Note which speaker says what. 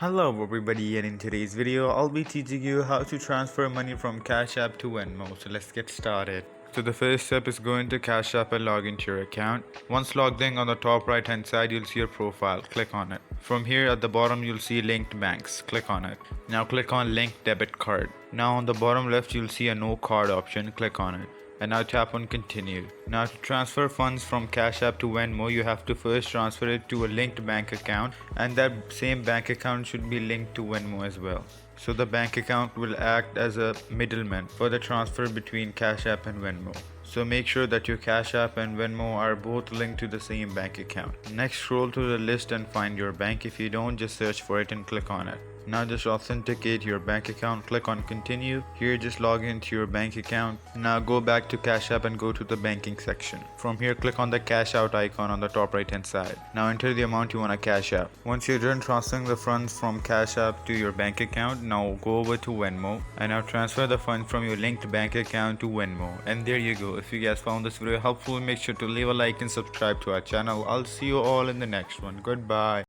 Speaker 1: Hello everybody, and in today's video I'll be teaching you how to transfer money from Cash App to Venmo. So let's get started. So the first step is go into Cash App and log into your account. Once logged in, on the top right hand side you'll see your profile. Click on it. From here at the bottom you'll see linked banks. Click on it. Now click on link debit card. Now on the bottom left you'll see a no card option. Click on it. And now tap on continue. Now to transfer funds from Cash App to Venmo, you have to first transfer it to a linked bank account, and that same bank account should be linked to Venmo as well. So the bank account will act as a middleman for the transfer between Cash App and Venmo. So make sure that your Cash App and Venmo are both linked to the same bank account. Next, scroll to the list and find your bank. If you don't, just search for it and click on it. Now just authenticate your bank account, click on continue. Here just log into your bank account. Now go back to Cash App and go to the banking section. From here click on the cash out icon on the top right hand side. Now enter the amount you want to cash out. Once you're done transferring the funds from Cash App to your bank account, now go over to Venmo and now transfer the funds from your linked bank account to Venmo. And there you go. If you guys found this video helpful, make sure to leave a like and subscribe to our channel. I'll see you all in the next one. Goodbye.